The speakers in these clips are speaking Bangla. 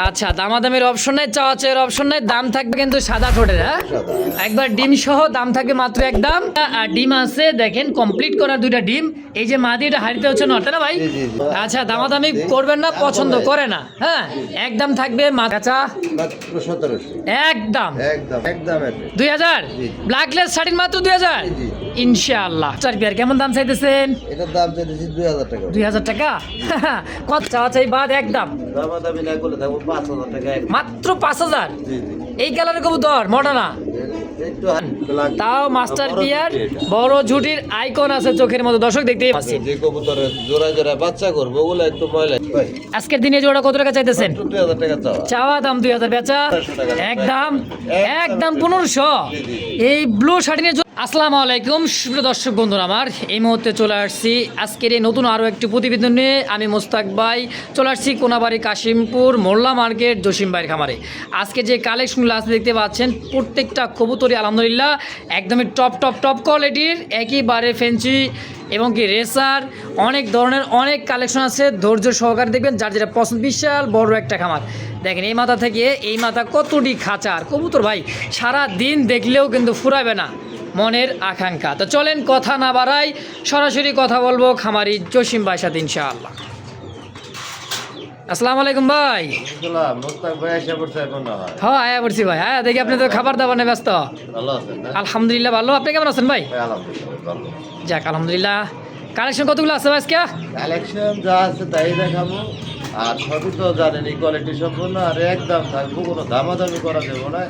আচ্ছা, দামাদামির অপশন নাই, চাওয়া চাওয়ার অপশন নাই, দাম থাকবে কিন্তু সাদা ঠোঁটের। হ্যাঁ, একবার ডিম সহ দাম থাকবে মাত্র একদম। আর ডিম আছে দেখেন, কমপ্লিট করা দুইটা ডিম। এই যে মাদি, এটা হাড়িতে হচ্ছে নটা না ভাই? আচ্ছা, দামাদামি করবেন না, পছন্দ করে না। হ্যাঁ, একদম থাকবে আচ্ছা একদম 2000 ব্ল্যাকলেস শার্টিন মাত্র 2000 ইনশাআল্লাহ। চার পেয়ার কেমন দাম চাইতেছেন? এটার দাম চাইতেছি 2000 টাকা। 2000 টাকা? কত চাওয়া চাই বাদ একদম দামাদামি না করলে থাকবো 5000 টাকা। মাত্র 5000? এই কালারের কবুতর মডানা, একটু তাও মাস্টার পিয়ার, বড় ঝুটির আইকন আছে চোখের মতো। দর্শক দেখতেই পাচ্ছেন, যে কবুতরের জোড়া জোড়া বাচ্চা করবে ওগুলো একটু ময়লা। আজকের দিনে জোড়া কত টাকা চাইতেছেন? 2000 টাকা চাওয়া। চাওয়া দাম 2000, বেচা একদম একদম 1500। এই ব্লু শার্টিনের। আসসালামু আলাইকুম সুপ্রিয় দর্শক বন্ধুরা, আমার এই মুহূর্তে চলে আসছি আজকের এই নতুন আরও একটি প্রতিবেদন নিয়ে। আমি মোস্তাক ভাই চলে আসছি কোনাবাড়ি কাশিমপুর মোল্লা মার্কেট জসিম ভাইয়ের খামারে। আজকে যে কালেকশনগুলো আছে দেখতে পাচ্ছেন, প্রত্যেকটা কবুতরই আলহামদুলিল্লাহ একদমই টপ টপ টপ কোয়ালিটির, একইবারে ফেন্সি এবং কি রেসার, অনেক ধরনের অনেক কালেকশন আছে। ধৈর্য সহকারে দেখবেন, যার যেটা পছন্দ। বিশাল বড় একটা খামার দেখেন, এই মাথা থেকে এই মাথা কতটি খাঁচার কবুতর ভাই, সারা দিন দেখলেও কিন্তু ফুরাবে না মনের আকাঙ্ক্ষা। তো চলেন কথা না বাড়াই, সরাসরি কথা বলবো খামারি জসিম ভাইয়ের সাথে ইনশাআল্লাহ। আসসালামু আলাইকুম ভাই। মোস্তাক ভাই এসে পড়ছে এখন না হয়। হ্যাঁ, আয়া পড়ছি ভাই। হ্যাঁ, দেখি আপনি তো খাবার দাবার নিয়ে ব্যস্ত। ভালো আছেন না? আলহামদুলিল্লাহ ভালো। আপনি কেমন আছেন ভাই? আলহামদুলিল্লাহ ভালো। যাক আলহামদুলিল্লাহ। কালেকশন কতগুলো আছে ভাই আজকে? কালেকশন যা আছে তাই দেখাবো, আর সবই তো জানেন এই কোয়ালিটি সম্পূর্ণ। আর একদম থাকবো, কোনো দামাদামি করা যাবে না,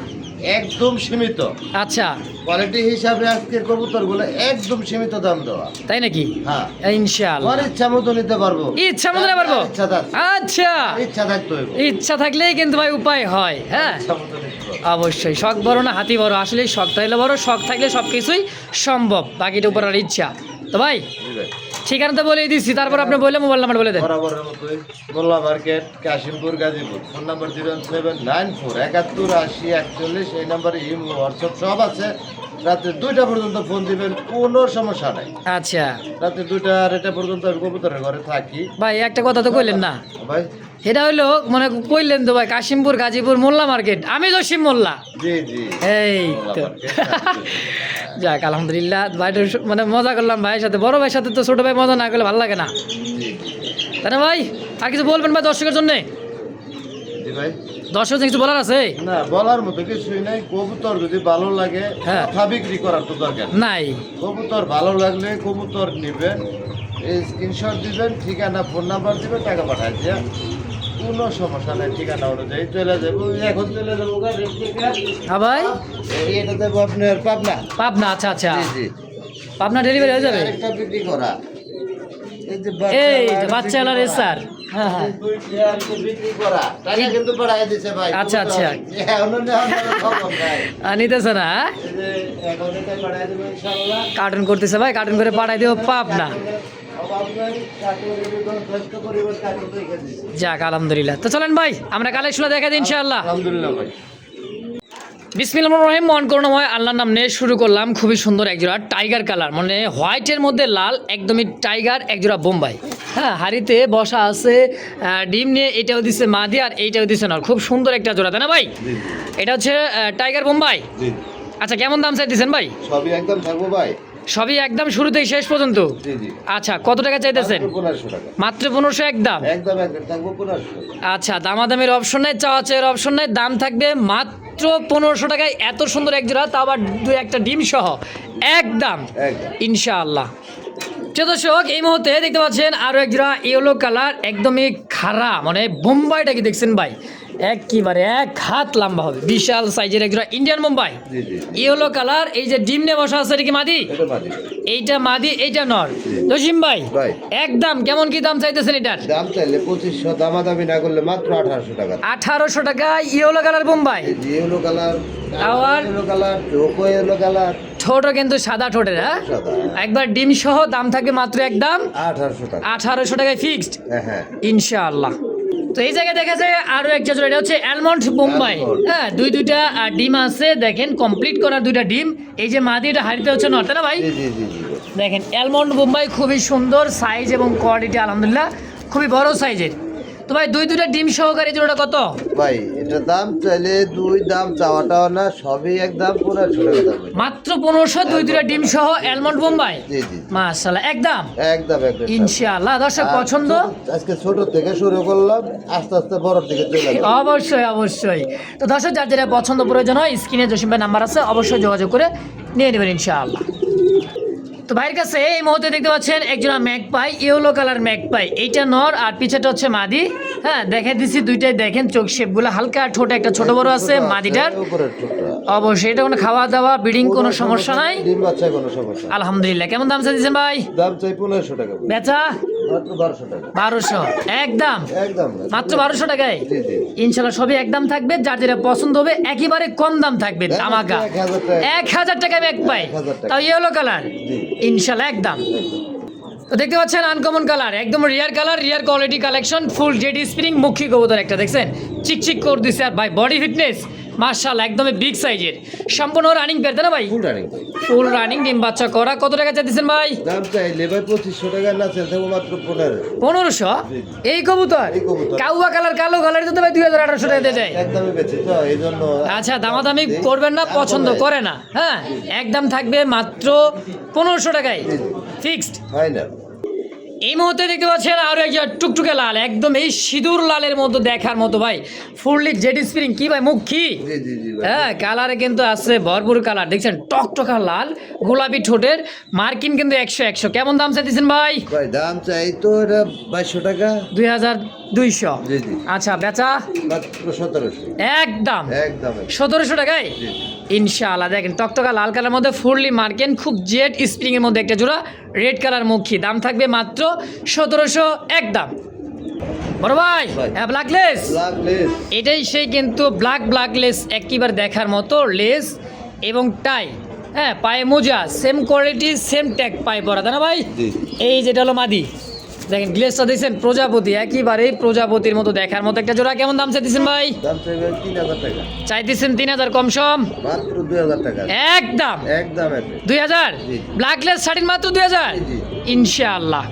একদম সীমিত। আচ্ছা, কোয়ালিটি হিসাবে আজকের কবুতরগুলো একদম সীমিত দাম দেওয়া। তাই নাকি? হ্যাঁ ইনশাআল্লাহ। আমার ইচ্ছা মতো নিতে পারবো। ইচ্ছা মতো নিতে পারবো? ইচ্ছা থাকবে। আচ্ছা, ইচ্ছা থাকতে হবে। ইচ্ছা থাকলেই কিন্তু ভাই উপায় হয়। হ্যাঁ, ইচ্ছা মতো নিতে পারবো। অবশ্যই। শখ বড় না হাতি বড়, আসলে শখ থাকলে বড়, শখ থাকলে সব কিছুই সম্ভব, বাকিটা উপর আর ইচ্ছা। তো ভাই জি ভাই। ঠিকানা তো বলেই দিচ্ছি, তারপর আপনি বলে মোবাইল নাম্বার বলে দেন। বরাবরের মতোই Molla market Kashimpur Gazipur. Phone number 07947818041। এই নাম্বারে ইমো হোয়াটসঅ্যাপ সব আছে। রাত্রে 2টা পর্যন্ত ফোন দিবেন, কোনো সমস্যা নাই। আচ্া, রাত্রে 2টা আড়াইটা পর্যন্ত আমি কবুতরের ঘরে থাকি। ভাই একটা কথা তো কইলেন না ভাই। এটা হইলো মানে কইলেন তো ভাই, কাশিমপুর গাজীপুর মোল্লা মার্কেট, আমি জসিম মোল্লা। জি জি, এই তো যাক আলহামদুলিল্লাহ। ভাইটা মানে মজা করলাম ভাইয়ের সাথে, বড় ভাইয়ের সাথে তো ছোট ভাই মজা না করলে ভালো লাগে না, তাই না ভাই? আর কিছু বলবেন ভাই দর্শকের জন্য? জি ভাই। দর্শক কিছু বলার আছে? না, বলার মতো কিছুই নাই। কবুতর যদি ভালো লাগে, হ্যাঁ, কথা বিক্রি করার তো দরকার নাই। কবুতর ভালো লাগলে কবুতর নেবেন, এই স্ক্রিনশট দিবেন, ঠিকানা ফোন নাম্বার দিবেন, টাকা পাঠায় দিয়া কোনো সমস্যা নাই। ঠিকানা অনুযায়ী চলে যাবো, এখন চলে যাবো। হ্যাঁ ভাই, এটা দেবো আপনার পাবনা। পাবনা? আচ্ছা আচ্ছা, জি জি, পাবনা ডেলিভারি হয়ে যাবে। আরেকটা বিক্রি করা, এই যে বাচ্চা এলার স্যার। হ্যাঁ হ্যাঁ, বিক্রি করা টাকা কিন্তু পাঠায় দিছে ভাই। আচ্ছা আচ্ছা, নিতেছে না? কার্টুন করতেছে ভাই, কার্টুন করে পাঠাই দিও পাবনা। যাক আলহামদুলিল্লাহ। তো চলেন ভাই আমরা কালেকশন দেখা দিই ইনশাআল্লাহ। আলহামদুলিল্লাহ ভাই। বিসমিল্লাহির রহমানির রহিম, মন করুণাময় আল্লাহর নাম নিয়ে শুরু করলাম। খুবই সুন্দর একজোড়া টাইগার কালার, মানে হোয়াইটের মধ্যে লাল, একদমই টাইগার, একজোড়া বোম্বাই। হ্যাঁ, হাড়িতে বসা আছে ডিম নিয়ে। এটাও দিচ্ছে মাদি আর এইটাও দিচ্ছে নর। খুব সুন্দর একটা জোড়া, তাই না ভাই? এটা হচ্ছে টাইগার বোম্বাই। আচ্ছা, কেমন দাম চাইতেছেন ভাই? সবই একদম থাকবো ভাই, সবই একদম শুরু থেকে শেষ পর্যন্ত? জি জি। আচ্ছা, কত টাকা চাইতেছেন? 1500 টাকা। মাত্র 1500 একদম? একদম একদম থাকবো 1500 টাকা। আচ্ছা, দামাদামের অপশন নাই, চাওয়া চাওয়ার অপশন নাই, দাম থাকবে মাত্র 1500 টাকায়। এত সুন্দর এক জোড়া, তা আবার দুই একটা ডিম সহ একদম ইনশাআল্লাহ। দর্শক এই মুহূর্তে দেখতে পাচ্ছেন আরও এক জোড়া ইয়েলো কালার, একদমই খাড়া, মানে বোম্বাইটা কি দেখছেন ভাই, একবারে 1 হাত লম্বা হবে, বিশাল সাইজের এক জোড়া ইন্ডিয়ান বোম্বাই ইয়েলো কালার। এই যে ডিম নিয়ে বসা আছে, এটা কি মাদি? এইটা মাদি, এইটা নর। জসিম ভাই একদম কেমন কি দাম চাইতেছেন এটার? দাম চাইলে 2500, দামাদামি না করলে মাত্র 1800 টাকা। 1800 টাকা yellow colour Bombay. Yellow colour, আবার ইয়েলো কালার, চোখো ইয়েলো কালার, ছোট কিন্তু সাদা ঠোঁটের। হ্যাঁ, একবার ডিম সহ দাম থাকবে মাত্র একদম 1800 টাকা। 1800 টাকায় ফিক্সড হ্যাঁ ইনশাআল্লাহ। তো এই জায়গায় দেখা যায় আরো একটা জোড়া, এটা হচ্ছে অ্যালমন্ড বোম্বাই। হ্যাঁ, দুইটা ডিম আছে দেখেন, কমপ্লিট করা দুইটা ডিম। এই যে মাদি, এটা হাড়িতে হচ্ছে নর, তাই না ভাই? জি জি জি। দেখেন অ্যালমন্ড বোম্বাই খুবই সুন্দর সাইজ এবং কোয়ালিটি আলহামদুলিল্লাহ খুবই বড় সাইজের। তো ভাই দুইটা ডিম সহকারে জোড়াটা কত? ভাই এটা দাম চাইলে দুই দাম চাওয়াটাও না, সবই একদম 1500 টাকা দাম। মাত্র 1500 দুইটা ডিম সহ অ্যালমন্ড বোম্বাই। জি জি মাশাআল্লাহ একদম একদম একদম ইনশাআল্লাহ। দর্শক আর পছন্দ আজকে ছোট থেকে শুরু করলাম, আস্তে আস্তে বড় দিকে চলে যাবো। অবশ্যই অবশ্যই। তো দর্শক যার যেটা পছন্দ প্রয়োজন হয় স্ক্রিনে জসিম ভাই নাম্বার আছে, অবশ্যই যোগাযোগ করে নিয়ে নেবেন ইনশাআল্লাহ। তো ভাইয়ের কাছে এই মুহূর্তে দেখতে পাচ্ছেন একজোড়া ম্যাকপাই, ইয়েলো কালার ম্যাকপাই। এইটা নর আর পিছেটা হচ্ছে মাদি। হ্যাঁ দেখে দিচ্ছি দুইটাই, দেখেন চোখ শেপগুলো হালকা, ঠোঁটে একটা ছোট বড় আছে মাদিটার। উপরের টুকরা অবশ্যই এটা কোনো খাওয়া দাওয়া ব্রিডিং কোনো সমস্যা নাই, ডিম বাচ্চায় কোনো সমস্যা না। আলহামদুলিল্লাহ। কেমন দাম চাইছেন ভাই? দাম চাই 1500 টাকা, বেচা মাত্র 1200 টাকা। 1200 একদম, একদম মাত্র 1200 টাকায় জি জি ইনশাল্লাহ। সবই একদম থাকবে, যার যেটা পছন্দ হবে একেবারে কম দাম থাকবে, ধামাকা 1000 টাকায় ব্যাগ পাই, 1000 টাকা। তাও ইয়েলো কালার জি ইনশাল্লাহ একদম। তো দেখতে পাচ্ছেন আনকমন কালার, একদম রিয়ার কালার, রিয়ার quality collection, full jade spring মুখী কবুতর একটা দেখছেন চিকচিক করে দিছে। আর ভাই বডি ফিটনেস মাশাআল্লাহ একদমই বিগ সাইজের, সম্পূর্ণ রানিং পেয়ার তাই না ভাই? Full running. ফুল রানিং ডিম বাচ্চা করা। কত টাকা চাইতেছেন ভাই? দাম চাইলে ভাই 2500 টাকা, না চাইলে মাত্র 1500। 1500 এই কবুতর? এই কবুতর। কাউয়া কালার কালো কালার তো ভাই 2800 টাকা দিয়ে যায়। একদমই বেশি তো, এই জন্য আচ্ছা দামাদামি করবেন না, পছন্দ করে না, হ্যাঁ একদম থাকবে মাত্র 1500 টাকায় ফিক্সড। ফাইনাল। এই মুহূর্তে দেখতে পাচ্ছেন আরো একটা টুকটুকে লাল, একদম এই সিঁদুর লালের মতো দেখার মতো ভাই, ফুললি জেড স্প্রিং। কি ভাই মুখ কি? জি জি জি ভাই। হ্যাঁ কালারে কিন্তু আছে ভরপুর কালার, দেখছেন টকটকা লাল, গোলাপি ঠোঁটের, মার্কিন কিন্তু 100। কেমন দাম চাইতেছেন ভাই? ভাই দাম চাই তো এটা 2200 টাকা। 2200। জি জি আচ্ছা বেচা মাত্র 1700। একদম একদম 1700 টাকায় জি ইনশাআল্লাহ। দেখেন টকটকা লাল কালার মধ্যে ফুললি মার্কেন, খুব জেড স্প্রিং এর মধ্যে একটা জোড়া, রেড কালার মুখী। দাম থাকবে মাত্র 1700 একদম। বড় ভাই ভাই। Black less, black less. এটাই সেই কিন্তু ব্ল্যাক লেস, একবার দেখার মতো লেস এবং টাই। হ্যাঁ পায়ে মোজা, সেম কোয়ালিটি সেম ট্যাগ পায়ে পরা তাই না ভাই? জি এই যেটা হলো মাদি, দেখেন গ্লেসটা দেখছেন প্রজাপতি, একেবারেই প্রজাপতির মতো দেখার মতো একটা জোড়া। কেমন দাম চাইতেছেন ভাই? দাম চাই ভাই 3000 টাকা, চাইতেছেন 3000 কম সম মাত্র 2000 টাকা। একদম একদম 2000। জি। ব্ল্যাকলেস শাড়ির মাত্র 2000 জি, জি। ইনশাআল্লাহ।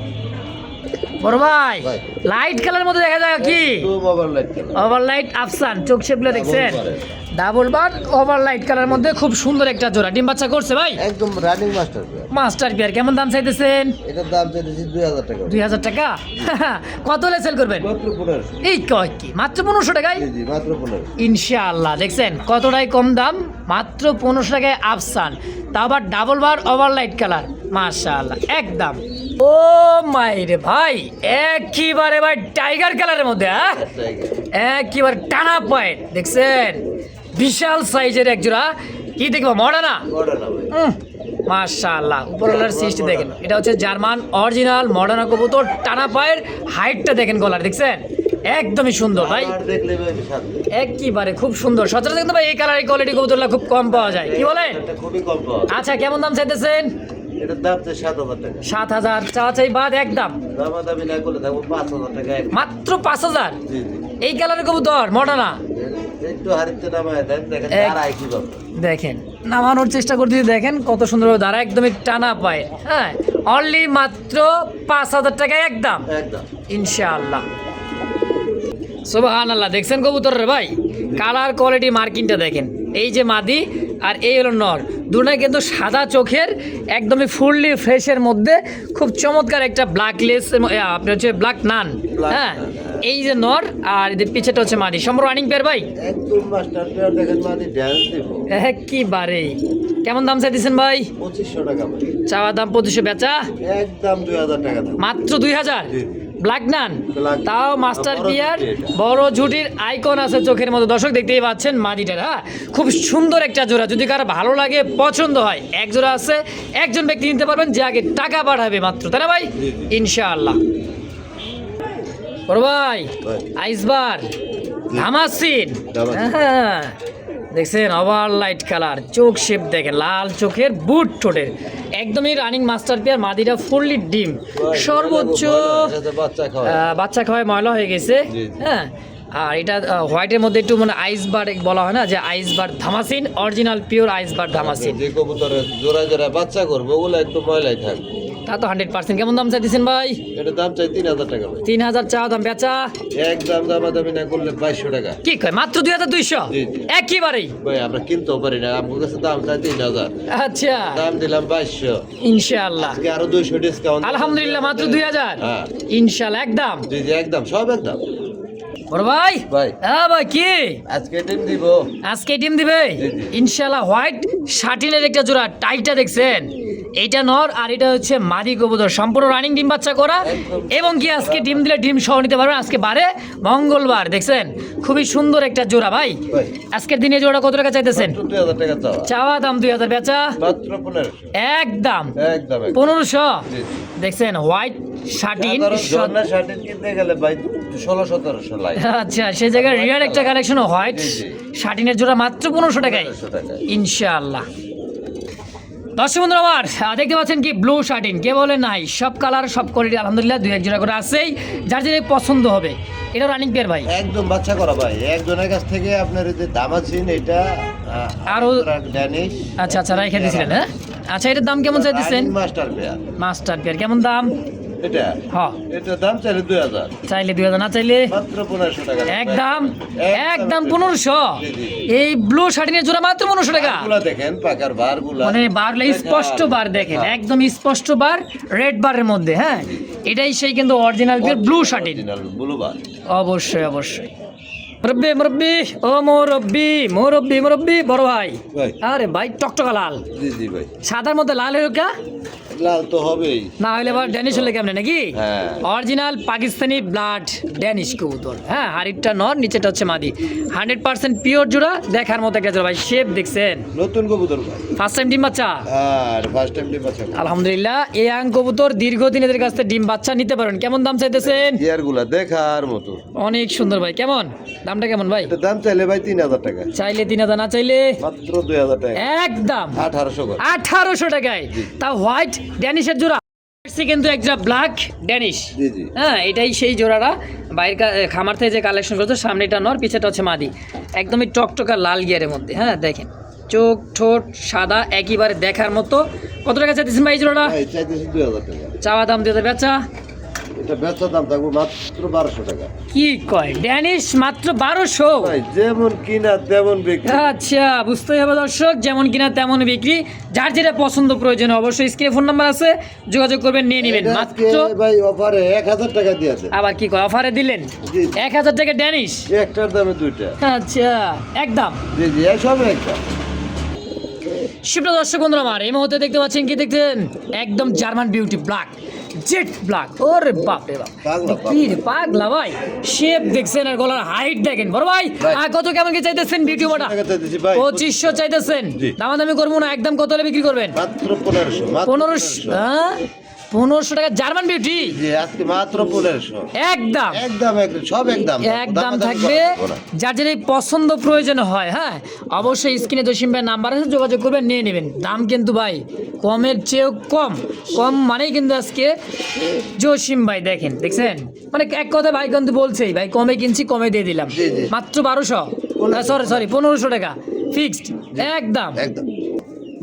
বড় ভাই ভাই। লাইট কালার মধ্যে দেখা যায় কি? তো মোবাইল লাইট কেন? ওভারলাইট আফসান, চোখ শেপলে দেখছেন বারে। ডাবল বার ওভারলাইট কালার মধ্যে খুব সুন্দর একটা জোড়া। ডিম বাচ্চা করছে ভাই? একদম রানিং মাস্টার। Master pair. কেমন দাম চাইতেছেন? এটার দাম চাইতেছি 2000 টাকা। 2000 টাকা। কত হলে সেল করবেন? মাত্র 1500। এই কয় কি মাত্র 1500 টাকায় জি জি মাত্র 1500। ইনশাআল্লাহ। দেখছেন কতটাই কম দাম, মাত্র 1500 টাকায় আফসান, তা আবার ডাবল বার ওভারলাইট কালার, মাশাআল্লাহ একদম। ও মাইরে ভাই একেবারে ভাই টাইগার কালারের মধ্যে, হ্যাঁ একেবারে টানা পয়েন্ট দেখছেন, বিশাল সাইজের এক জোড়া। কি দেখবো মডার্না, ওটা না ভাই। মাশাআল্লাহ উপরওয়ালার সৃষ্টি দেখেন, এটা হচ্ছে জার্মান অরিজিনাল মডার্না কবুতর, টানা পায়ের হাইটটা দেখেন, গলার দেখছেন একদমই সুন্দর ভাই, আর দেখলে ভাই শান্তি। একেবারে খুব সুন্দর। সচরাচর কিন্তু ভাই এই কালারের কোয়ালিটি কবুতরগুলো খুব কম পাওয়া যায়, কি বলেন? এটা খুবই কম পাওয়া যায়। আচ্ছা কেমন দাম চাইতেছেন? এটার দাম চাই 7000 টাকা। 7000 চাওয়া চাই বাদ একদম দামাদামি না করলে থাকবো 5000 টাকা। মাত্র 5000। জি জি এই কালারের কবুতর মডার্না একটু হারিতে নামায় দেন, দেখেন এক- আর আই কি বাবা। দেখেন নামানোর চেষ্টা করতেছি, দেখেন কত সুন্দরভাবে দাঁড়া, একদমই টানা পায়। হ্যাঁ অনলি মাত্র 5000 টাকায় একদম একদম ইনশাআল্লাহ। সুবহানাল্লাহ। দেখছেন কবুতর রে ভাই, কালার কোয়ালিটি মার্কিংটা দেখেন, এই যে মাদি আর এই হলো নর, দুটোই কিন্তু সাদা চোখের, একদমই ফুললি ফ্রেশের মধ্যে, খুব চমৎকার একটা ব্ল্যাক লেস, আপনি হচ্ছে ব্ল্যাক নান। Black হ্যাঁ nun, এই যে নর আর এদের পিছেটা হচ্ছে মাদি, সম্পূর্ণ রানিং পেয়ার ভাই একদম মাস্টার প্লেয়ার। দেখেন মাদি ড্যান্স দিব। একেবারে। কেমন দাম চাইতেছেন ভাই? 2500 টাকা ভাই। চাওয়া দাম 2500, বেচা একদম 2000 টাকা দাম। মাত্র 2000। জি। ব্ল্যাক নান, Black তাও nun। মাস্টার বড় পিয়ার, ঝুঁটি এটা। বড় ঝুটির আইকন আছে চোখের মতো। দর্শক দেখতেই পাচ্ছেন মাদিটার, হ্যাঁ খুব সুন্দর একটা জোড়া। যদি কারো ভালো লাগে পছন্দ হয়, এক জোড়া আছে, একজন ব্যক্তি নিতে পারবেন যে আগে টাকা পাঠাবে মাত্র, তাই না ভাই? জি, জি। ইনশাআল্লাহ। বড় ভাই ভাই। আইসবার ধামাসিন, ধামাসিন। হ্যাঁ দেখছেন ওভার লাইট কালার, চোখ শেপ দেখেন, লাল চোখের, বুট ঠোঁটের, একদমই রানিং মাস্টার পেয়ার। মাদিটা ফুললি ডিম, সর্বোচ্চ বাচ্চা খাওয়া। বাচ্চা খাওয়ায় ময়লা হয়ে গেছে। জি, জি। হ্যাঁ আর এটা হোয়াইটের মধ্যে একটু মানে আইসবার বলা হয় না, যে আইসবার ধামাসিন, অরিজিনাল পিওর আইসবার ধামাসিন। যে কবুতরের জোড়া জোড়া বাচ্চা করবো ওগুলো একটু ময়লাই থাকবে। তা তো 100%। কেমন দাম চাইতেছেন ভাই? এটা দাম চাই 3000 টাকা ভাই। 3000 চা দাম, বেচা একদম দামাদামি না করলে 2200 টাকা। কি কয় মাত্র 2200? জি, জি। একেবারেই ভাই আমরা কিনতেও পারি না, আমার কাছে দাম চাই 3000, আচ্ছা দাম দিলাম 2200। ইনশাআল্লাহ। আজকে আরো 200 ডিসকাউন্ট। আলহামদুলিল্লাহ, মাত্র 2000। হ্যাঁ ইনশাআল্লাহ একদম। জি জি একদম সব একদম। বড় ভাই, ভাই হ্যাঁ ভাই কি আজকে টিম দিব। আজকে টিম দিবে? জি, জি। ইনশাআল্লাহ। হোয়াইট শাটিনের একটা জোড়া, টাইটা দেখছেন? এইটা নর আর এটা হচ্ছে মাদি কবুতর, সম্পূর্ণ রানিং ডিম বাচ্চা করা। একদম। এবং কি আজকে ডিম দিলে ডিম সহ নিতে পারবেন। আজকে বারে মঙ্গলবার, দেখছেন খুবই সুন্দর একটা জোড়া ভাই। ভাই আজকের দিনে জোড়া কত টাকা চাইতেছেন? মাত্র 2000 টাকা চাওয়া। চাওয়া দাম 2000, বেচা মাত্র 1500। একদম একদম 1500। জি, জি। দেখছেন হোয়াইট শাটিন। সাধারণ ঝর্ণা শার্টের কিনতে গেলে ভাই 1600-1700 লাগে। আচ্ছা, সেই জায়গায় রিয়ার একটা কালেকশন হোয়াইট জি, জি। শাটিনের জোড়া মাত্র 1500 টাকায় 1500 টাকায়। ইনশাআল্লাহ। দর্শক বন্ধুরা আমার দেখতে পাচ্ছেন কি ব্লু শার্টিন, কে বলে নাই, সব কালার সব কোয়ালিটি আলহামদুলিল্লাহ 2-1 জোড়া করে আছেই, যার যেটা পছন্দ হবে। এটা রানিং পেয়ার ভাই, একদম বাচ্চা করা ভাই। একজনের কাছ থেকে আপনার এই যে দামাচিন এটা আরো- ড্যানিশ আচ্ছা আচ্ছা রাইখে দিয়েছিলেন, হ্যাঁ আচ্ছা। এটার দাম কেমন চাইতেছেন? Master pair. মাস্টার পেয়ার কেমন দাম? এটা হ্যাঁ এটা দাম চাইলে 2000, চাইলে 2000, না চাইলে মাত্র 1500 টাকা। একদম একদম 1500। জি, জি। এই ব্লু শার্টিনের জোড়া মাত্র 1500 টাকা। বারগুলা দেখেন, পাকার বারগুলা মানে বারলে স্পষ্ট বার দেখেন, হ্যাঁ। একদম স্পষ্ট বার, রেড বারের মধ্যে। হ্যাঁ এটাই সেই কিন্তু original pair blue satin. Blue বার। অবশ্যই অবশ্যই। মুরব্বি মুরব্বি, ও মুরব্বি মুরব্বি মুরব্বি, বড় ভাই। ভাই আরে ভাই টকটকা লাল, জি জি ভাই। সাদার মধ্যে লাল হয়ে কা, লাল তো হবেই। না হলে আবার ড্যানিশ হলে কেমনে নাকি? হ্যাঁ। অরিজিনাল পাকিস্তানি ব্লাড ড্যানিশ কবুতর। হ্যাঁ হাড়িটা নর, নিচেটা হচ্ছে মাদি। 100% পিওর জোড়া, দেখার মতো একটা জোড়া ভাই। শেপ দেখছেন? নতুন কবুতর ভাই। ফার্স্ট টাইম ডিম বাচ্চা? আর ফার্স্ট টাইম ডিম বাচ্চা। আলহামদুলিল্লাহ। এই আং কবুতর দীর্ঘদিন এদের কাছ থেকে ডিম বাচ্চা নিতে পারেন। কেমন দাম চাইতেছেন? ইয়ারগুলা দেখার মতো। অনেক সুন্দর ভাই। কেমন দামটা কেমন ভাই? এটা দাম চাইলে ভাই 3000 টাকা। চাইলে 3000, না চাইলে মাত্র 2000 টাকা। একদম 1800 করে। 1800 টাকায়। তা হোয়াইট ড্যানিশের জোড়া কিন্তু একটা ব্ল্যাক ড্যানিশ। জি জি। হ্যাঁ এটাই সেই জোড়াটা, বাইরের খামার থেকে যে কালেকশন করছে, সামনেটা নর, পিছেটা হচ্ছে মাদি। একদমই টকটকা লাল গিয়ারের মধ্যে। হ্যাঁ দেখেন চোখ ঠোঁট সাদা, একেবারে দেখার মতো। কত টাকা চাইতেছেন ভাই এই জোড়াটা? ভাই চাইতেছি 2000 টাকা। চাওয়া দাম 2000, বেচা এটা বেচা দাম থাকবে মাত্র 1200 টাকা। কি কয়, ড্যানিশ মাত্র 1200? ভাই যেমন কিনা তেমন বিক্রি। আচ্ছা বুঝতেই হবে দর্শক, যেমন কিনা তেমন বিক্রি। যার যেটা পছন্দ প্রয়োজন অবশ্যই স্ক্রিনে ফোন নাম্বার আছে, যোগাযোগ করবেন, নিয়ে নেবেন এটা মাত্র। আজকে ভাই অফারে 1000 টাকা দিয়েছে। আবার কি কয়, অফারে দিলেন জি। 1000 টাকা ড্যানিশ? একটার দামে দুইটা। আচ্ছা একদম। জি জি সব একটা। সুপ্রিয় দর্শক বন্ধুরা আমার, এই মুহূর্তে দেখতে পাচ্ছেন কি দেখছেন, একদম German beauty black, jet black. ওরে বাপ রে বাপ, পাগলা, কি রে পাগলা ভাই। শেপ দেখছেন আর গলার হাইট দেখেন বড় ভাই। ভাই। আর কত কেমন কি চাইতেছেন বিউটি মোটা? টাকা চাইতেছি ভাই। 2500 চাইতেছেন? জি। দামাদামি করবো না, একদম কত হলে বিক্রি করবেন? মাত্র 1500। মাত্র 1500। হ্যাঁ 1500 টাকা জার্মান বিউটি জি আজকে মাত্র 1500। একদম একদম একদম সব একদম। একদম দামাদামি থাকবে। করা যাবে না। যার যেটা পছন্দ প্রয়োজন হয়, হ্যাঁ অবশ্যই স্ক্রিনে জসিম ভাই নাম্বার আছে, যোগাযোগ করবেন, নিয়ে নেবেন। দাম কিন্তু ভাই কমের চেয়েও কম, কম মানেই কিন্তু আজকে জসিম ভাই দেখেন, দেখছেন মানে এক কথা ভাই কিন্তু বলছেই ভাই কমে কিনছি, কমে দিয়ে দিলাম। জি, জি। মাত্র 1200, সরি 1500 টাকা ফিক্সড একদম। একদম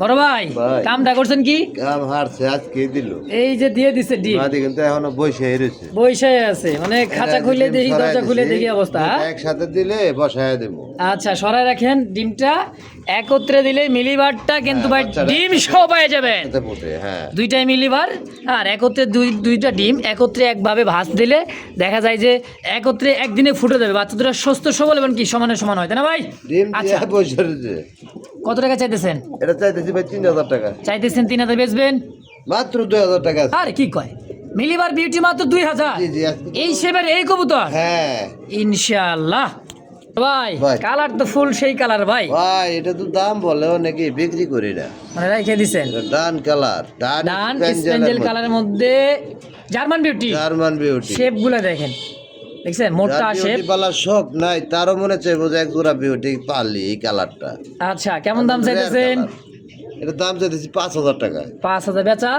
বড় ভাই ভাই। কামটা করছেন কি? কাম হারছে আজকে দিল। এই যে দিয়ে দিছে ডিম, মাদি কিন্তু এখনো বসে রয়েছে। বৈশাই আছে, মানে খাঁচা খুলে দেখি, দরজা খুলে দেখি অবস্থা। হ্যাঁ? একসাথে দিলে বসায় দেবো। আচ্ছা সরাই রাখেন ডিমটা, একত্রে দিলে মিলিবারটা কিন্তু ভাই বাচ্চারা ডিম সহ পেয়ে যাবেন। একসাথে ফুটে, হ্যাঁ। দুইটাই মিলিবার, আর একত্রে দুইটা ডিম একত্রে একভাবে ভাঁজ দিলে দেখা যায় যে একত্রে একদিনে ফুটে যাবে। বাচ্চা দুটো সুস্থ সবল এবং কি সমানে সমান হয়, তাই না ভাই? ডিম আচ্ছা দিয়ে বসে রয়েছে। কত টাকা চাইতেছেন? এটা চাইতেছি ভাই 3000 টাকা। চাইতেছেন 3000 বেচবেন? মাত্র 2000 টাকা আছে। আরে কি কয়, মিলিবার বিউটি মাত্র 2000? জি জি আজকে এই শেপের এই কবুতর? হ্যাঁ ইনশাআল্লাহ ভাই। ভাই। কালার তো ফুল সেই কালার ভাই, ভাই এটা তো দাম বলে অনেকে বিক্রি করি না। মানে রেখে দিছেন। এটা ডান কালার, ডান স্পেঞ্জেল কালারের মধ্যে German beauty. German beauty. Shape গুলো দেখেন, দেখছেন মোটা শেপ। পালার শখ নাই, তারও মনে চাইবো যে এক জোড়া বিউটি পালি এই কালারটা। আচ্ছা কেমন দাম চাইতেছেন? এটা দাম চাইতেছি 5000 টাকা। 5000 বেচা?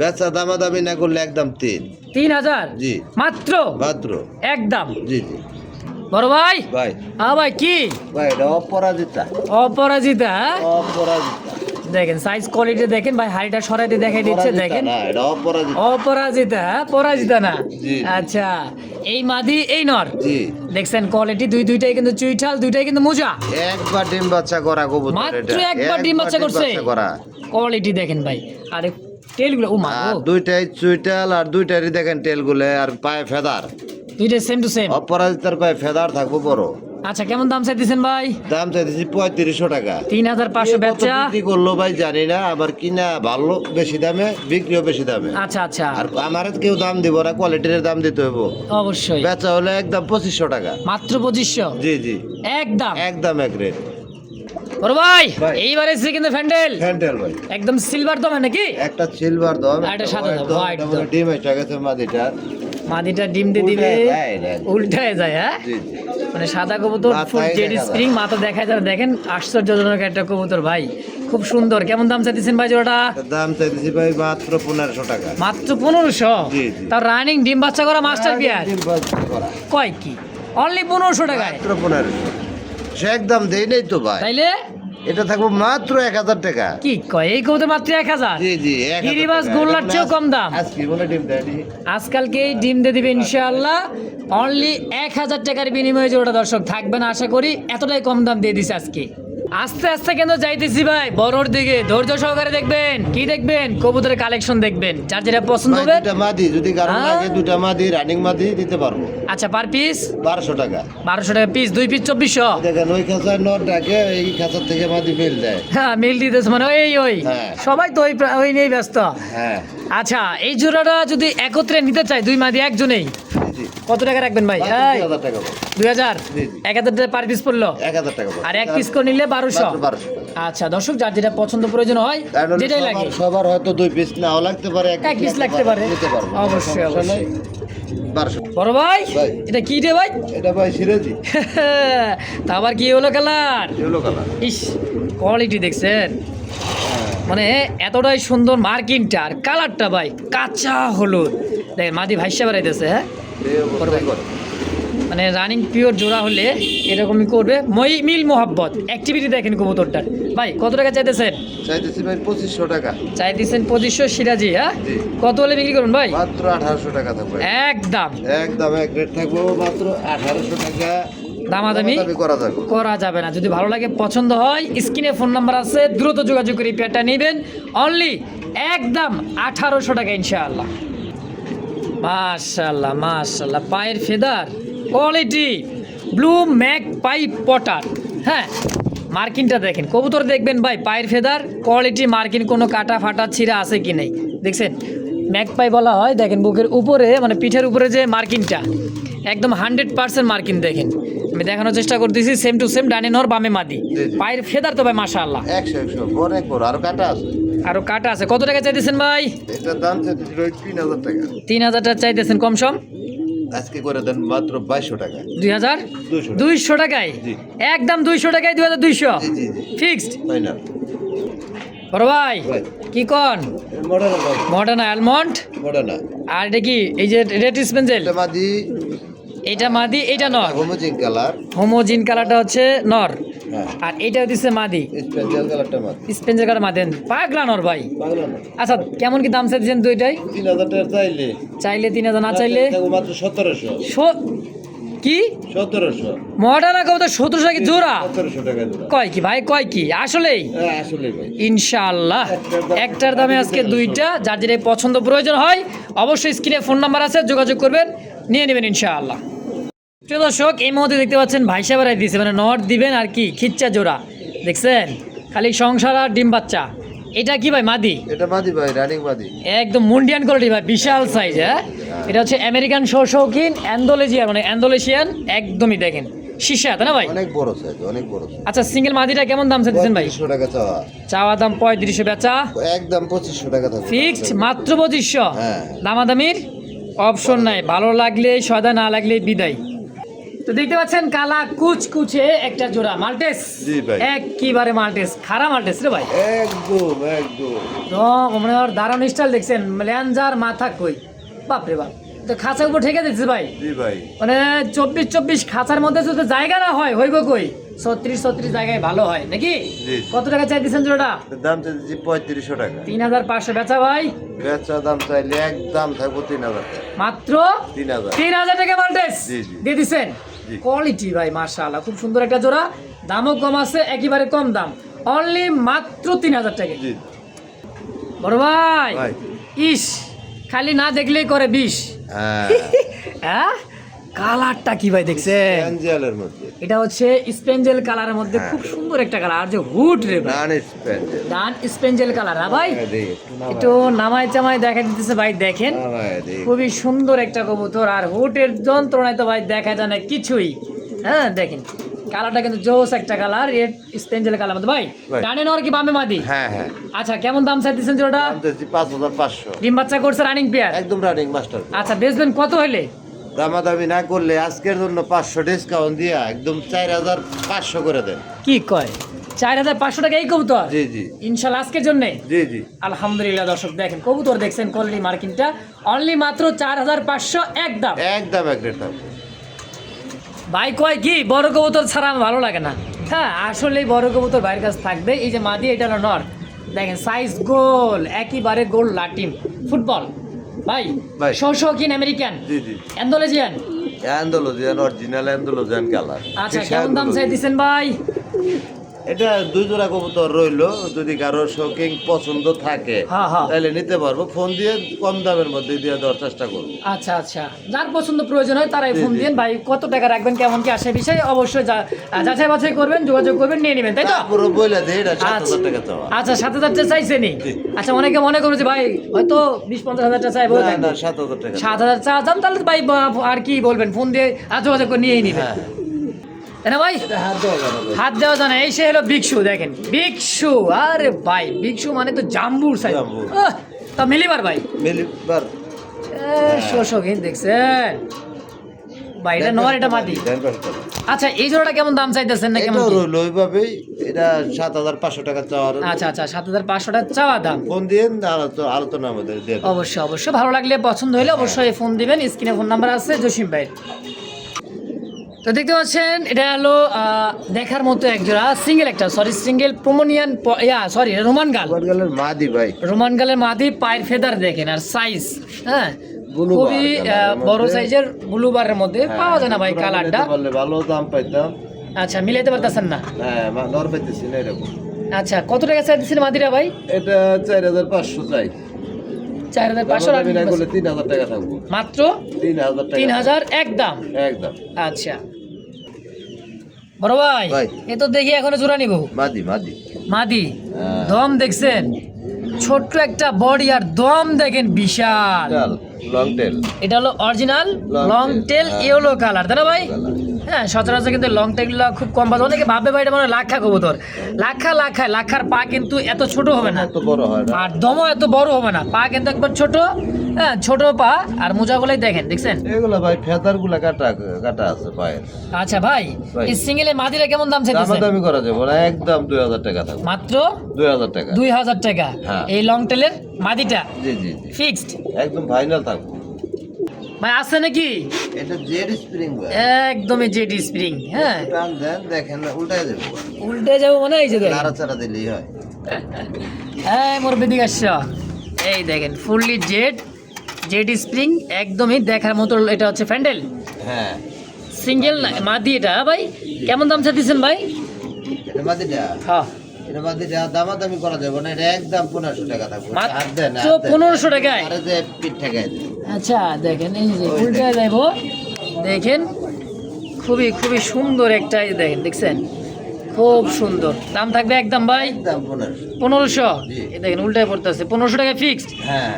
বেচা দামাদামি না করলে একদম 3000 জি মাত্র মাত্র। একদম। জি জি বড় ভাই, ভাই। হ্যাঁ ভাই কি ভাই এটা অপরাজিতা। অপরাজিতা? হ্যাঁ? অপরাজিতা দেখেন সাইজ কোয়ালিটি দেখেন ভাই, হাড়িটা সরাইতে দেখাই দিচ্ছে দেখেন। না, এটা অপরাজিত। অপরাজিতা, হ্যাঁ পরাজিতা না। জি। আচ্ছা, এই মাদি এই নর, জি, দেখছেন কোয়ালিটি দুইটাই কিন্তু চুইঠাল, দুইটাই কিন্তু মোজা। একবার ডিম বাচ্চা করা কবুতর মাত্র এটা। একবার ডিম বাচ্চা করছে। করা। কোয়ালিটি দেখেন ভাই, আরে টেলগুলো ও মা আর গো, দুইটাই চুইটাল আর দুইটারই দেখেন টেলগুলো আর পায়ে ফেদার। দুইটাই সেম টু সেম। অপরাজিতার পায়ে ফেদার থাকবো বড়। আচ্ছা, কেমন দাম চাইতেছেন ভাই? দাম চাইতেছি 3500 টাকা। 3500 কত বেচা। বিক্রি করলো ভাই জানি না, আবার কিনা ভালো বেশি দামে, বিক্রিও বেশি দামে। আচ্ছা আচ্ছা, আর আমার কেউ দাম দিব না, কোয়ালিটির দাম দিতে হইব। অবশ্যই বেচা হলে একদম 2500 টাকা। মাত্র 2500 জি জি, একদম। একদম এক রেট। বড় ভাই ভাই। এইবার এসে কিন্তু ফ্যান্ডেল হ্যান্ডেল ভাই, একদম সিলভার দমে নাকি? একটা সিলভার দাম, আর একটা সাদা দাম, white দাম। ডিম এসে গেছে মাদিটা। মাদিটা ডিম দিয়ে দিবে, উল্টায় যায় না। উল্টায় যায়, হ্যাঁ জি জি, মানে সাদা কবুতর, মাথায় ফুল জেড দেখা স্প্রিং, মাথা দেখা যায় দেখেন, আশ্চর্যজনক একটা কবুতর ভাই, খুব সুন্দর। কেমন দাম চাইতেছেন ভাই জোড়াটা? দাম চাইতেছি ভাই মাত্র 1500 টাকা। মাত্র 1500। জি, জি। তার রানিং ডিম বাচ্চা করা মাস্টার পিয়ার ডিম বাচ্চা করা। কয় কি অনলি 1500 টাকায়? মাত্র 1500। সে একদম দেই নাই তো ভাই, তাইলে এটা থাকবো মাত্র 1000 টাকা। কি কয়, এই কবুতর মাত্র 1000? জি জি, 1000 গিরিবাস টাকা। গোল্লার এটা চেয়েও মনে কম দাম। আজকে মনে ডিম দেয় নি। আজকালকে এই ডিম দিয়ে দিবে ইনশাআল্লাহ, অনলি 1000 টাকার বিনিময়ে জোড়া দর্শক থাকবে না আশা করি, এতটাই কম দাম দিয়ে দিছে আজকে। আস্তে আস্তে কিন্তু যাইতেছি ভাই বড়র দিকে, ধৈর্য সহকারে দেখবেন। কি দেখবেন? কবুতরের কালেকশন দেখবেন, যার যেটা পছন্দ ভাই, হবে। দুটা মাদি যদি কারণ হ্যাঁ? লাগে, দুটা মাদি রানিং মাদি দিতে পারবো। আচ্ছা, পার পিস 1200 টাকা। 1200 টাকা পিস, 2 পিস 2400। দেখেন ওই খাঁচায় নট ডাকে, এই খাঁচার থেকে মাদি মেল দেয়। হ্যাঁ, মিল দিতেছে মানে ওই হ্যাঁ। সবাই তো ওই নিয়েই ব্যস্ত। হ্যাঁ আচ্ছা, এই জোড়াটা যদি একত্রে নিতে চাই, দুই মাদি একজনেই, জি, কত টাকা রাখবেন ভাই? মাত্র এই 2000 টাকা ভাই। 2000, জি, জি। 1000 টাকা পার পিস পড়লো, 1000 টাকা ভাই। আর এক পিস করে নিলে 1200। মাত্র 1200 টাকা। আচ্ছা দর্শক, যার যেটা পছন্দ প্রয়োজন হয়, কারণ হলো যেটাই লাগে, সবার হয়তো 2 পিস নাও লাগতে পারে, এক পিস লাগতে পারে। নিতে পারবো, অবশ্যই, সমস্যা নাই। অবশ্যই। 1200। বড় ভাই ভাই। এটা কি রে ভাই? এটা ভাই সিরাজি, তা আবার কি হলো কালার? এগুলো কালার। ইস, কোয়ালিটি দেখছেন, মানে এতটাই সুন্দর মার্কিনটা, আর কালারটা ভাই কাঁচা হলুদ। দেখেন মাদি ভাইসা বেড়াইতেছে, হ্যাঁ মানে রানিং পিওর জোড়া হলে এরকমই করবে। মিল মোহাব্বত অ্যাক্টিভিটি দেখেন কবুতরটার। ভাই কত টাকা চাইতেছেন? চাইতেছি ভাই 2500 টাকা। চাইতেছেন 2500 সিরাজি, হ্যাঁ জি। কত হলে বিক্রি করুন ভাই? মাত্র 1800 টাকা থাকবে। একদম একদম এক রেট থাকবো, মাত্র 1800 টাকা। দামাদামি করা যাবে। করা যাবে না। যদি ভালো লাগে, পছন্দ হয়, স্ক্রিনে ফোন নাম্বার আছে, দ্রুত যোগাযোগ করে পেয়ারটা নেবেন। অনলি একদম 1800 টাকা ইনশাআল্লাহ। মাশাআল্লাহ মাশাআল্লাহ, পায়ের ফেদার কোয়ালিটি, ব্লু ম্যাক পাই পটার, হ্যাঁ মার্কিনটা দেখেন, কবুতর দেখবেন ভাই, পায়ের ফেদার কোয়ালিটি, মার্কিন কোনো কাটা ফাটা ছিঁড়া আছে কি নেই দেখছেন। ম্যাক পাই বলা হয়, দেখেন বুকের উপরে মানে পিঠের উপরে যে মার্কিনটা, একদম 100% মার্কিন। দেখেন আমি দেখানোর চেষ্টা করতেছি, সেম টু সেম, ডানে নর বামে মাদি। জি। পায়ের ফেদার তো ভাই মাশাআল্লাহ, 100 অনেক বড়, আর কাটা আছে। আরও কাটা আছে। কত টাকা চাইতেছেন ভাই? এটার দাম চাইতেছিল 3000 টাকা। 3000 টাকা চাইতেছেন, কম সম আজকে করে দেন মাত্র 2200 টাকা। 2000, 200 200 টাকায় জি। একদম 200 টাকায় 2200 জি জি জি, ফিক্সড। ফাইনাল। বড় ভাই ভাই। কি কন? মডার্ন ভাই, মডার্ন অ্যালমন্ড, মডার্ন। আর এটা কি এই যে রেড স্পেঞ্জেল? এটা মাদি, এটা মাদি, এটা নর। হোমোজিন কালার। হোমোজিন কালারটা হচ্ছে নর, হ্যাঁ, আর এটা দিচ্ছে মাদি, স্পেশাল কালারটা মাদি। স্পেঞ্জেল কালার মাদি। পাগলা নর ভাই। পাগলা না। আচ্ছা, কেমন কি দাম চাইছেন দুইটাই? 3000 টাকা চাইলে, চাইলে 3000, না চাইলে থাকবো মাত্র 1700। কি 1700। মডার্ন কবুতর 1700 টাকা জোড়া? 1700 টাকা জোড়া। কয় কি ভাই, কয় কি আসলেই? হ্যাঁ, আসলে ভাই। ইনশাআল্লাহ একটার দামে আজকে দুইটা, যার যেটা পছন্দ প্রয়োজন হয় অবশ্যই স্ক্রিনে ফোন নাম্বার আছে, যোগাযোগ করবেন, নিয়ে নেবেন ইনশাআল্লাহ। প্রিয় দর্শক, এই মুহূর্তে দেখতে পাচ্ছেন ভাইসা বেড়াই দিয়েছে, মানে নট দিবেন আর কি, খিচ্চা জোড়া দেখছেন, খালি সংসার আর ডিম বাচ্চা। এটা কি ভাই মাদি? এটা মাদি ভাই, রানিং মাদি। একদম মুন্ডিয়ান কোয়ালিটি ভাই, বিশাল সাইজ, হ্যাঁ এটা হচ্ছে আমেরিকান শৌখিন অ্যান্ডোলেজিয়ান, মানে অ্যান্ডোলেশিয়ান, একদমই দেখেন সীসা, তাই না ভাই? অনেক বড় সাইজ, অনেক বড় সাইজ। আচ্ছা, সিঙ্গেল মাদিটা কেমন দাম চাইছেন ভাই? 2500 টাকা চাওয়া। চাওয়া দাম 3500, বেচা একদম 2500 টাকা থাকবে। ফিক্সড মাত্র 2500। হ্যাঁ। দামাদামির অপশন নাই, ভালো লাগলে সদা, না লাগলে বিদায়। তো দেখতে পাচ্ছেন কালা কুচকুচে একটা জোড়া মাল্টেস। জি ভাই। একবারে মাল্টেস, খারা মাল্টেস রে ভাই, একদম একদম। তো মানে ওর দারুণ স্টাইল দেখছেন, ল্যাঞ্জার মাথা কই, বাপরে বাপ, তো খাঁচার উপর ঠেকে দিচ্ছে ভাই, জি ভাই। মানে 24 খাঁচার মধ্যে যদি জায়গা না হয় হইব কই, 36 জায়গায় ভালো হয় নাকি? জি। কত টাকা চাই দিচ্ছেন জোড়াটা? দাম চাইছি 3500 টাকা। 3500 বেচা ভাই? বেচা দাম চাইলে একদম থাকবো 3000 টাকা। মাত্র 3000। 3000 টাকা মাল্টেস জি, জি। দিয়ে দিচ্ছেন। জি। কোয়ালিটি ভাই মাশাআল্লাহ, খুব সুন্দর একটা জোড়া, দামও কম আছে, একেবারে কম দাম, অনলি মাত্র 3000 টাকা। জি বড় ভাই, ভাই। ইস খালি না দেখলেই করে 20। হ্যাঁ, হ্যাঁ, কালারটা কি ভাই দেখছেন? অ্যাঞ্জেলের মধ্যে এটা হচ্ছে স্পেঞ্জেল কালারের মধ্যে, হ্যাঁ। খুব সুন্দর একটা কালার। আর যে হুড রে ভাই, নান স্পেঞ্জেল। ডান স্পেঞ্জেল কালার। হ্যাঁ ভাই, একটু একটু নামাই চামাই দেখা দিতেছে ভাই, দেখেন খুবই সুন্দর একটা কবুতর। আর হুটের যন্ত্রণায় তো ভাই দেখা যায় না কিছুই। হ্যাঁ দেখেন কালারটা কিন্তু জোস একটা কালার, রেড স্পেঞ্জেল কালার মধ্যে। ভাই ভাই। ডানে নর কি বামে মাদি? হ্যাঁ হ্যাঁ। আচ্ছা, কেমন দাম চাইতেছেন জোড়াটা? দাম চাইছি 5500। ডিম বাচ্চা করছে, রানিং পেয়ার। একদম রানিং মাস্টার। আচ্ছা, বেচবেন কত হইলে? দামাদামি না করলে আজকের জন্য 500 ডিসকাউন্ট দিয়া একদম 4500 করে দেন। কি কয়, 4500 টাকা এই কবুতর? জি জি ইনশাল্লাহ আজকের জন্য। জি জি। আলহামদুলিল্লাহ দর্শক, দেখেন কবুতর দেখছেন, কোয়ালিটি মার্কিংটা অনলি মাত্র 4500 একদম। একদম এক রেট থাকবে। ভাই কয় কি বড় কবুতর ছাড়া আমার ভালো লাগে না। হ্যাঁ আসলেই বড় কবুতর ভাইয়ের কাছে থাকবে। এই যে মাদি, এটা হলো নর, দেখেন সাইজ গোল, একেবারে গোল লাটিম ফুটবল। ভাই ভাই। শৌখিন আমেরিকান, জি জি। Andalusian. Andalusian, original Andalusian colour. আচ্ছা, কেমন দাম চাই দিচ্ছেন ভাই? এটা 2 জোড়া কবুতর রইলো, যদি কারো শৌকিং পছন্দ থাকে হ্যাঁ, হ্যাঁ। তাহলে নিতে পারবো। ফোন দিয়ে কম দামের মধ্যে দিয়ে দেওয়ার চেষ্টা করবো। আচ্ছা আচ্ছা, যার পছন্দ প্রয়োজন হয় তারাই জি, ফোন জি। দিন। ভাই কত টাকা রাখবেন, কেমন কি আসে বিষয়ে অবশ্যই যাচাই বাছাই করবেন, যোগাযোগ করবেন, নিয়ে নেবেন, তাই তো? পুরো বইলা দিয়ে এটা 7000 আচ্ছা টাকা চাওয়া। আচ্ছা, 7000 টাকা চাইছেনি? জি। আচ্ছা, অনেকে মনে করেছে ভাই হয়তো 20-50 হাজার টাকা চাইবো। না না 7000 টাকা। 7000 চা দাম, তাহলে তো ভাই আর কি বলবেন, ফোন দিয়ে যোগাযোগ করে নিয়েই নিবেন, হ্যাঁ, তাই না ভাই? এটা হাত দেওয়া যাবে না। হাত দেওয়া জানা, এই সে হলো বিকশু, দেখেন বিকশু। আরে ভাই বিকশু মানে তো জাম্বুর সাইজ। জাম্বুর। তা মিলিবার ভাই, মিলিবার। শোষকহীন দেখছেন ভাই, এটা নর, এটা মাটি। দেন পাঁচশো টাকা। আচ্ছা, এই জোড়াটা কেমন দাম চাইতেছেন না কেমন এটাও কি? রইলো ওইভাবেই, এটা 7500 টাকা চাওয়া রইলো। আচ্ছা আচ্ছা, 7500 টাকা চাওয়া দাম। ফোন দিয়ে আলোচনা আমাদের দিয়ে দেন। অবশ্যই অবশ্যই, ভালো লাগলে পছন্দ হলে অবশ্যই ফোন দিবেন, স্ক্রিনে ফোন নাম্বার আছে জসিম ভাই। তো দেখতে পাচ্ছেন এটা হলো দেখার মতো এক জোড়া সিঙ্গেল, একটা সিঙ্গেল প্রোমোনিয়ান, রোমান গাল। গেলের মাদি ভাই। রোমান গালের মাদি, পায়ের ফেদার দেখেন, আর সাইজ হ্যাঁ Blue খুবই bar কালারের বড় মধ্যে। সাইজের ব্লু বারের মধ্যে পাওয়া যায় না ভাই তোমরা কালারটা। নিতে পারলে ভালো দাম পাইতাম। আচ্ছা, মিলাইতে পারতেছেন না? হ্যাঁ, নর পাইতেছি না এরকম। আচ্ছা, কত টাকা চাই দিচ্ছেন মাদিরা ভাই? এটা 4500 চাই। 4500 দামাদামি না করলে 3000 টাকা থাকবো। মাত্র 3000 টাকা। 3000 একদম। একদম। আচ্ছা বড় ভাই, ভাই। এ তো দেখি এখনো জোড়া নিব। মাদি মাদি। মাদি, হ্যাঁ। দম দেখছেন, ছোট্ট একটা বডি, আর দম দেখেন বিশাল। Long tail. এটা হলো অরিজিনাল Long লং tail, টেল হ্যাঁ। ইয়েলো কালার, তাই না ভাই? কালার। হ্যাঁ, সচরাচর কিন্তু লং টেলগুলো খুব কম পাওয়া যায়। অনেকে ভাববে ভাই এটা মনে হয় লাক্ষা কবুতর, লাক্ষার পা কিন্তু এত ছোট হবে না, এত বড় হয় না। আর দমও এত বড় হবে না, পা কিন্তু একবার ছোট। হ্যাঁ, ছোট পা, আর মোজাগুলাই দেখেন, দেখছেন? এগুলো ভাই ফেদার গুলা কাটা কাটা আছে পায়ের। আচ্ছা ভাই, ভাই। এই সিঙ্গেলে মাদিরা কেমন দাম চাইতেছেন? দামাদামি করা যাবে না, একদম 2000 টাকা থাকবে। মাত্র 2000 টাকা। 2000 টাকা। হ্যাঁ। এই লং টেলের মাদিটা জি জি জি। ফিক্সড একদম ফাইনাল থাকবে। ভাই, আছে নাকি? এটা জেড স্প্রিং ভাই। একদমই জেডি স্প্রিং। হ্যাঁ, টান দেন, দেখেন না উল্টায় যাবে। উল্টে যাবো মানে, এই যে দেখেন, নাড়াচাড়া দিলেই হয়। হ্যাঁ মোর বেদিক আসছ, এই দেখেন ফুললি জেডি স্প্রিং, একদমই দেখার মতো। এটা হচ্ছে ফ্যান্ডেল হ্যাঁ। সিঙ্গেল মাদি। এটা ভাই কেমন দাম চাইতেছেন ভাই? এটা মাদিটা। হ্যাঁ, এটা মাদিটা দামাদামি করা যাবে না, এটা একদম 1500 টাকা থাকবে। মাত্র হাত দেন, 1500 টাকায়? আরে যে পিঠ ঠেকায় দেন। আচ্ছা দেখেন, এই যে উল্টে যাইব, দেখেন খুবই খুবই সুন্দর একটা, এই দেখেন, দেখছেন খুব সুন্দর। দাম থাকবে একদম ভাই একদম 1500। 1500। জি। এই দেখেন উল্টায় পড়তেছে, 1500 টাকা ফিক্সড। হ্যাঁ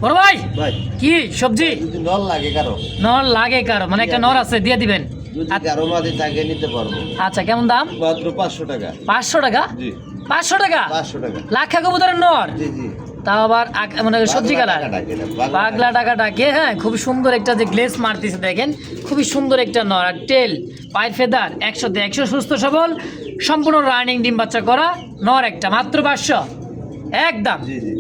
বড় ভাই ভাই, কি সবজি যদি নল লাগে কারো, নর লাগে কারো, মানে একটা নর আছে দিয়ে দিবেন। যদি কারো মাদি থাকে নিতে পারবো। আচ্ছা, কেমন দাম? মাত্র 500 টাকা। 500 টাকা? জি। 500 টাকা? 500 টাকা। লাক্ষা কবুতরের নর, জি জি। তাও আবার মানে সবজি কালার, টাকা ডাকে না, পাগলা টাকা ডাকে। হ্যাঁ, খুব সুন্দর একটা যে গ্লেস মারতেছে দেখেন, খুবই সুন্দর একটা নর, আর টেল, পায়ের ফেদার 100 সুস্থ সবল, সম্পূর্ণ রানিং ডিম বাচ্চা করা নর একটা, মাত্র 500 একদম। জি জি।